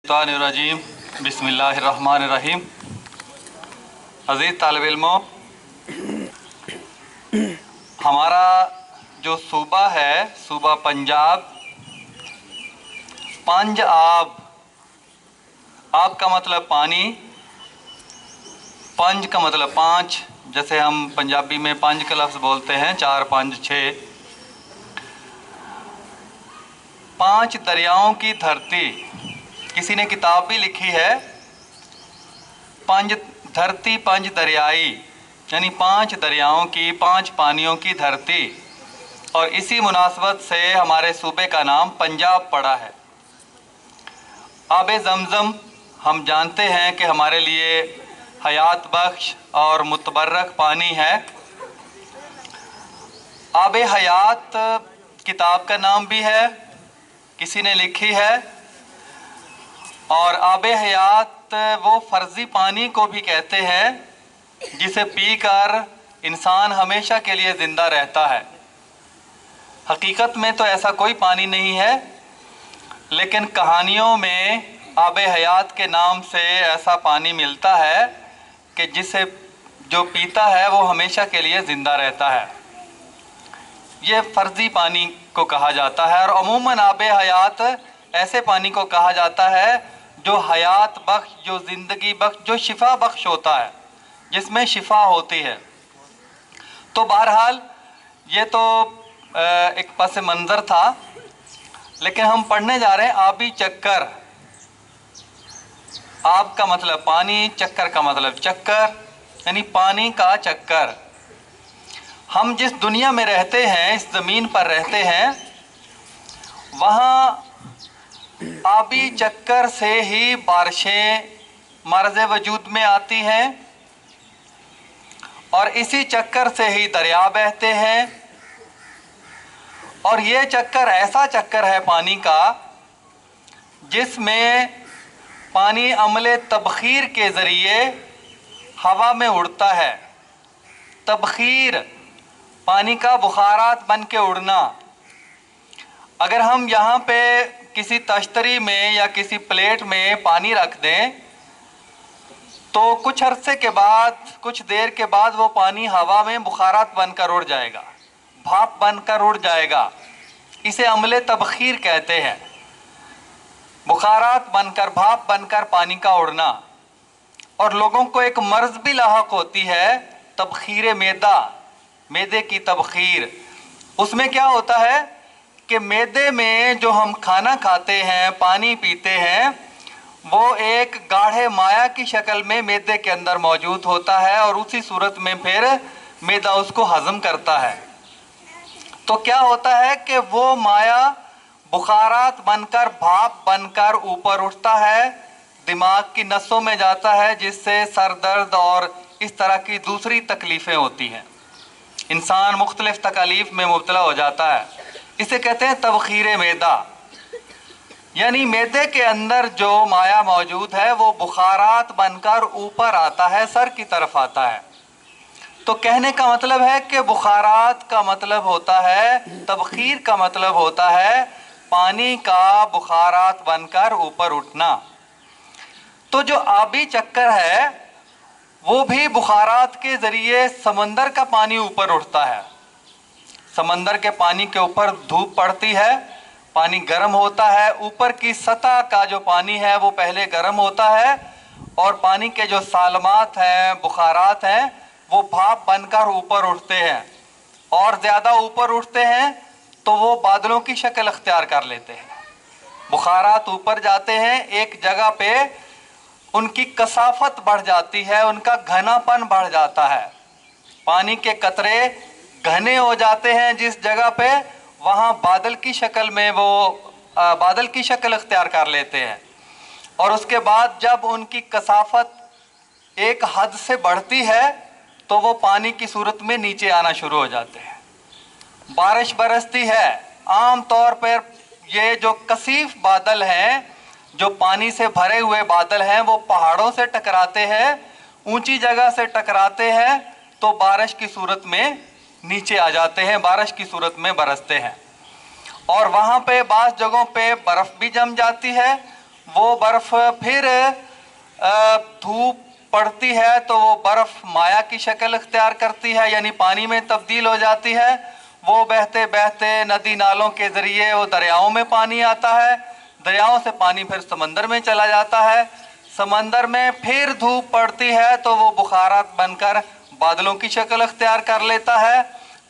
रजीम बिस्मिल्लाहिर्रहमानिर्रहीम। अज़ीज़ तालिब इल्मों, हमारा जो सूबा है, सूबा पंजाब, पंज आब, आब का मतलब पानी, पंज का मतलब पाँच, जैसे हम पंजाबी में पंज का लफ्ज़ बोलते हैं, चार पंज छः। पांच दरियाओं की धरती, किसी ने किताब भी लिखी है, पंज धरती पंज दरियाई, यानी पांच दरियाओं की, पांच पानियों की धरती। और इसी मुनासबत से हमारे सूबे का नाम पंजाब पड़ा है। आबे ज़मज़म हम जानते हैं कि हमारे लिए हयात बख्श और मुतबर्रक पानी है। आबे हयात किताब का नाम भी है, किसी ने लिखी है। और आबे हयात वो फ़र्ज़ी पानी को भी कहते हैं जिसे पीकर इंसान हमेशा के लिए ज़िंदा रहता है। हकीकत में तो ऐसा कोई पानी नहीं है, लेकिन कहानियों में आबे हयात के नाम से ऐसा पानी मिलता है कि जिसे जो पीता है वो हमेशा के लिए ज़िंदा रहता है। ये फ़र्ज़ी पानी को कहा जाता है। और अमूमन आबे हयात ऐसे पानी को कहा जाता है जो हयात बख्श, जो ज़िंदगी बख्श, जो शिफा बख्श होता है, जिसमें शिफा होती है। तो बहरहाल ये तो एक पस मंज़र था, लेकिन हम पढ़ने जा रहे हैं आबी चक्कर। आब का मतलब पानी, चक्कर का मतलब चक्कर, यानी पानी का चक्कर। हम जिस दुनिया में रहते हैं, इस ज़मीन पर रहते हैं, वहाँ आबी चक्कर से ही बारिशें मर्ज़ वजूद में आती हैं और इसी चक्कर से ही दरिया बहते हैं। और ये चक्कर ऐसा चक्कर है पानी का जिसमें पानी अमले तबखीर के ज़रिए हवा में उड़ता है। तबखीर, पानी का बुखारात बन के उड़ना। अगर हम यहाँ पे किसी तश्तरी में या किसी प्लेट में पानी रख दें तो कुछ अरसे के बाद, कुछ देर के बाद वो पानी हवा में बुखारात बनकर उड़ जाएगा, भाप बनकर उड़ जाएगा। इसे अमले तबखीर कहते हैं। बुखारात बनकर, भाप बनकर पानी का उड़ना। और लोगों को एक मर्ज़ भी लाहक होती है, तबखीर मैदा, मैदे की तबखीर। उसमें क्या होता है कि मैदे में जो हम खाना खाते हैं, पानी पीते हैं, वो एक गाढ़े माया की शक्ल में मैदे के अंदर मौजूद होता है और उसी सूरत में फिर मैदा उसको हज़म करता है। तो क्या होता है कि वो माया बुखारात बनकर, भाप बनकर ऊपर उठता है, दिमाग की नसों में जाता है, जिससे सर दर्द और इस तरह की दूसरी तकलीफ़ें होती हैं। इंसान मुख्तलिफ तकालीफ में मुब्तला हो जाता है। इसे कहते हैं तबखीर मैदा, यानी मैदे के अंदर जो माया मौजूद है वो बुखारात बनकर ऊपर आता है, सर की तरफ आता है। तो कहने का मतलब है कि बुखारात का मतलब होता है, तबखीर का मतलब होता है पानी का बुखारात बनकर ऊपर उठना। तो जो आबी चक्कर है वो भी बुखारात के ज़रिए समंदर का पानी ऊपर उठता है। समंदर के पानी के ऊपर धूप पड़ती है, पानी गर्म होता है, ऊपर की सतह का जो पानी है वो पहले गर्म होता है और पानी के जो सालमात हैं, बुखारात हैं, वो भाप बनकर ऊपर उठते हैं। और ज़्यादा ऊपर उठते हैं तो वो बादलों की शक्ल अख्तियार कर लेते हैं। बुखारात ऊपर जाते हैं, एक जगह पे उनकी कसाफत बढ़ जाती है, उनका घनापन बढ़ जाता है। पानी के कतरे घने हो जाते हैं जिस जगह पे, वहाँ बादल की शक्ल में वो बादल की शक्ल अख्तियार कर लेते हैं। और उसके बाद जब उनकी कसाफत एक हद से बढ़ती है तो वो पानी की सूरत में नीचे आना शुरू हो जाते हैं। बारिश बरसती है। आम तौर पर ये जो कसीफ बादल हैं, जो पानी से भरे हुए बादल हैं, वो पहाड़ों से टकराते हैं, ऊंची जगह से टकराते हैं तो बारिश की सूरत में नीचे आ जाते हैं, बारिश की सूरत में बरसते हैं। और वहाँ पे बाज़ जगहों पे बर्फ़ भी जम जाती है वो बर्फ फिर धूप पड़ती है तो वो बर्फ माया की शक्ल इख्तियार करती है, यानी पानी में तब्दील हो जाती है। वो बहते बहते नदी नालों के ज़रिए वो दरियाओं में पानी आता है, दरियाओं से पानी फिर समंदर में चला जाता है, समंदर में फिर धूप पड़ती है तो वो बुखारात बनकर बादलों की शक्ल इख्तियार कर लेता है,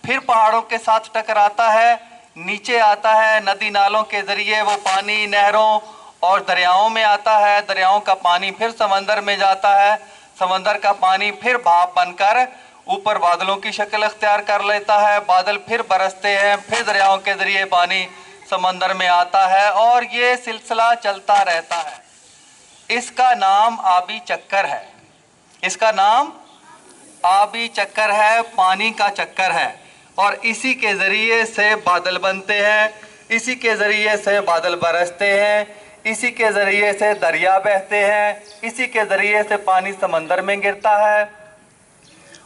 फिर पहाड़ों के साथ टकराता है, नीचे आता है, नदी नालों के ज़रिए वो पानी नहरों और दरियाओं में आता है, दरियाओं का पानी फिर समंदर में जाता है, समंदर का पानी फिर भाप बनकर ऊपर बादलों की शक्ल इख्तियार कर लेता है, बादल फिर बरसते हैं, फिर दरियाओं के ज़रिए पानी समंदर में आता है और ये सिलसिला चलता रहता है। इसका नाम आबी चक्कर है, इसका नाम आबी चक्कर है, पानी का चक्कर है। और इसी के ज़रिए से बादल बनते हैं, इसी के ज़रिए से बादल बरसते हैं, इसी के ज़रिए से दरिया बहते हैं, इसी के ज़रिए से पानी समंदर में गिरता है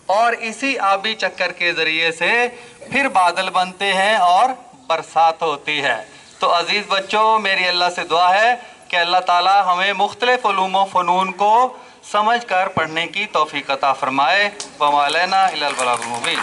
और इसी आबी चक्कर के ज़रिए से फिर बादल बनते हैं और बरसात होती है। तो अज़ीज़ बच्चों, मेरी अल्लाह से दुआ है कि अल्लाह ताला हमें मुख्तलिफ़ उलूम व फ़नून को समझ कर पढ़ने की तौफ़ीक़ अता फ़रमाए। व मा अलैना इल्लल बलागुल मुबीन।